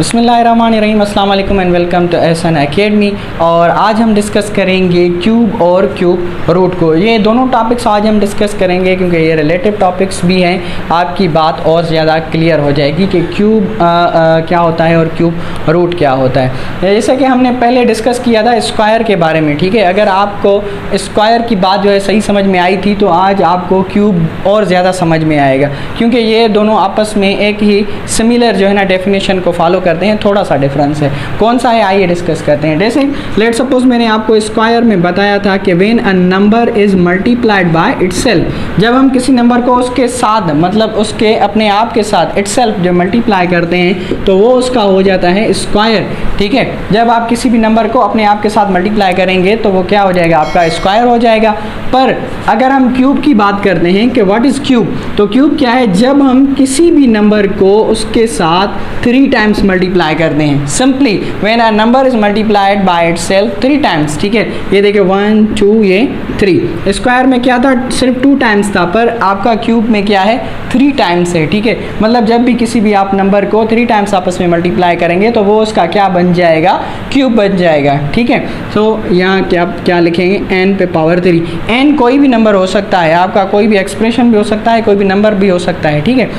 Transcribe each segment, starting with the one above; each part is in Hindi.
बिस्मिल्लाहिर्रहमानिर्रहीम, अस्सलाम वालेकुम and welcome to Ehsan academy. और आज हम डिस्कस करेंगे क्यूब और क्यूब रूट को। ये दोनों टॉपिक्स आज हम डिस्कस करेंगे क्योंकि ये रिलेटिव टॉपिक्स भी हैं। आपकी बात और ज़्यादा क्लियर हो जाएगी कि क्यूब क्या होता है और क्यूब रूट क्या होता है। जैसे कि हमने पहले डिस्कस किया था स्क्वायर के बारे में, ठीक है। अगर आपको स्क्वायर की बात जो है सही समझ में आई थी तो आज आपको क्यूब और ज़्यादा समझ में आएगा, क्योंकि ये दोनों आपस में एक ही सिमिलर जो है ना डेफिनेशन को फॉलो करते हैं। थोड़ा सा डिफरेंस है, कौन सा है आइए डिस्कस करते हैं। जैसे लेट सपोज मैंने आपको स्क्वायर में बताया था कि when a number is multiplied by itself, जब हम किसी नंबर को उसके साथ मतलब उसके अपने आप के साथ इटसेल्फ जो मल्टीप्लाई करते हैं तो वो उसका हो जाता है स्क्वायर, ठीक है। जब आप किसी भी नंबर को अपने आप के साथ मल्टीप्लाई करेंगे तो वो क्या हो जाएगा, आपका स्क्वायर हो जाएगा। पर अगर हम क्यूब की बात करते हैं कि व्हाट इज़ क्यूब, तो क्यूब क्या है, जब हम किसी भी नंबर को उसके साथ 3 टाइम्स मल्टीप्लाई करते हैं। Simply when a number is multiplied by itself 3 times, ठीक है। ये देखिए 1 2 ये 3। स्क्वायर में क्या था, सिर्फ 2 टाइम्स था, पर आपका क्यूब में क्या है 3 टाइम्स है, ठीक है। मतलब जब भी किसी भी आप नंबर को 3 टाइम्स आपस में मल्टीप्लाई करेंगे तो वो उसका क्या बन जाएगा, क्यूब बन जाएगा, ठीक है। तो यहाँ क्या लिखेंगे, n पे पावर 3। n कोई भी नंबर हो सकता है, आपका कोई भी एक्सप्रेशन भी हो सकता है, कोई भी नंबर भी हो सकता है, ठीक है।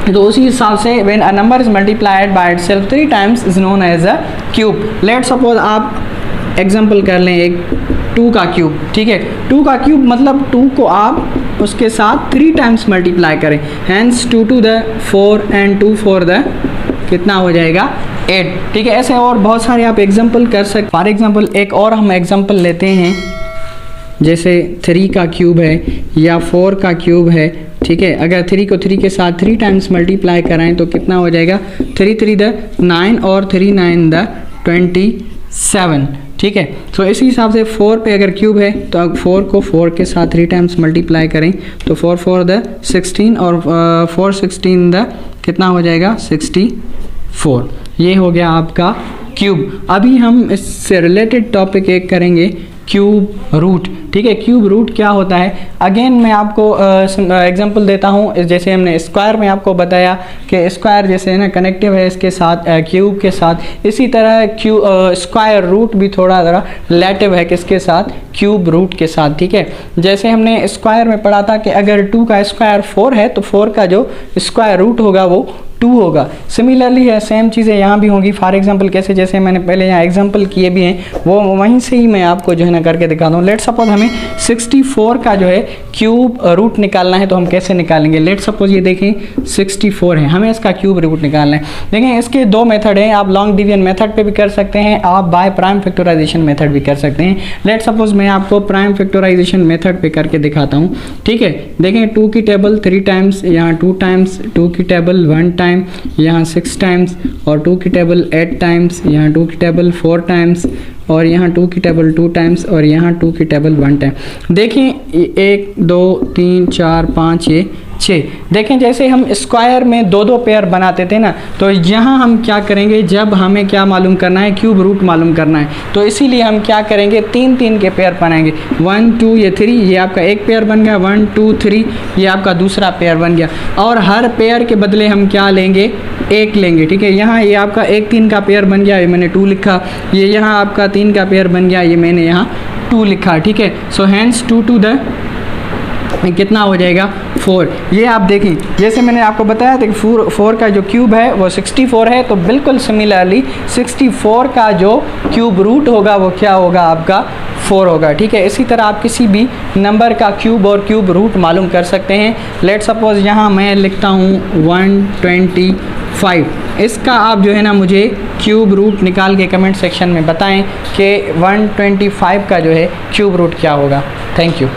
तो उसी हिसाब से when a number is multiplied by itself 3 times is known as a cube. Let suppose आप एग्जांपल कर लें एक 2 का क्यूब, ठीक है। 2 का क्यूब मतलब 2 को आप उसके साथ 3 टाइम्स मल्टीप्लाई करें, hence 2 to the 4 and 2 4 the कितना हो जाएगा 8, ठीक है। ऐसे और बहुत सारे आप एग्जांपल कर सकते। फॉर एग्जांपल एक और हम एग्जांपल लेते हैं, जैसे 3 का क्यूब है या 4 का क्यूब है, ठीक है। अगर 3 को 3 के साथ 3 टाइम्स मल्टीप्लाई कराएं तो कितना हो जाएगा, 3 3 द 9 और 3 9 द 27, ठीक है। तो इसी हिसाब से 4 पे अगर क्यूब है तो अब 4 को 4 के साथ 3 टाइम्स मल्टीप्लाई करें तो 4 4 द 16 और 4 16 द कितना हो जाएगा 64। ये हो गया आपका क्यूब। अभी हम इससे रिलेटेड टॉपिक एक करेंगे, क्यूब रूट, ठीक है। क्यूब रूट क्या होता है, अगेन मैं आपको एग्जांपल देता हूँ। जैसे हमने स्क्वायर में आपको बताया कि स्क्वायर जैसे है ना कनेक्टिव है इसके साथ क्यूब के साथ, इसी तरह स्क्वायर रूट भी थोड़ा रिलेटिव है किसके साथ, क्यूब रूट के साथ, ठीक है। जैसे हमने स्क्वायर में पढ़ा था कि अगर 2 का स्क्वायर 4 है तो 4 का जो स्क्वायर रूट होगा वो 2 होगा। सिमिलरली है, सेम चीज़ें यहाँ भी होंगी। फॉर एग्जांपल कैसे, जैसे मैंने पहले यहाँ एग्जांपल किए भी हैं वो वहीं से ही मैं आपको जो है ना करके दिखाता हूँ। लेट सपोज हमें 64 का जो है क्यूब रूट निकालना है तो हम कैसे निकालेंगे। लेट सपोज ये देखें 64 है, हमें इसका क्यूब रूट निकालना है। देखें इसके 2 मेथड हैं, आप लॉन्ग डिवीजन मेथड पे भी कर सकते हैं, आप बाय प्राइम फैक्टराइजेशन मेथड भी कर सकते हैं। लेट सपोज मैं आपको प्राइम फैक्टराइजेशन मेथड पे करके दिखाता हूँ, ठीक है। देखें 2 की टेबल 3 टाइम्स, यहाँ 2 टाइम्स, 2 की टेबल 1 टाइम, यहाँ 6 टाइम्स, और 2 की टेबल 8 टाइम्स, यहाँ 2 की टेबल 4 टाइम्स, और यहाँ 2 की टेबल 2 टाइम्स, और यहाँ 2 की टेबल 1 टाइम। देखें 1 2 3 4 5 ये 6। देखें जैसे हम स्क्वायर में 2 पेयर बनाते थे ना, तो यहाँ हम क्या करेंगे, जब हमें क्या मालूम करना है, क्यूब रूट मालूम करना है, तो इसीलिए हम क्या करेंगे 3 के पेयर बनाएंगे। 1 2 ये 3, ये आपका एक पेयर बन गया, 1 2 3 ये आपका दूसरा पेयर बन गया। और हर पेयर के बदले हम क्या लेंगे, 1 लेंगे, ठीक है। यहाँ ये आपका 1 3 का पेयर बन गया, ये मैंने 2 लिखा। ये यहाँ आपका 3 का पेयर बन गया, ये मैंने यहाँ 2 लिखा, ठीक है। सो हैंस 2 टू द कितना हो जाएगा 4। ये आप देखें जैसे मैंने आपको बताया था कि 4 का जो क्यूब है वो 64 है, तो बिल्कुल सिमिलरली 64 का जो क्यूब रूट होगा वो क्या होगा, आपका 4 होगा, ठीक है। इसी तरह आप किसी भी नंबर का क्यूब और क्यूब रूट मालूम कर सकते हैं। लेट सपोज यहाँ मैं लिखता हूँ 125, इसका आप जो है ना मुझे क्यूब रूट निकाल के कमेंट सेक्शन में बताएं कि 125 का जो है क्यूब रूट क्या होगा। Thank you.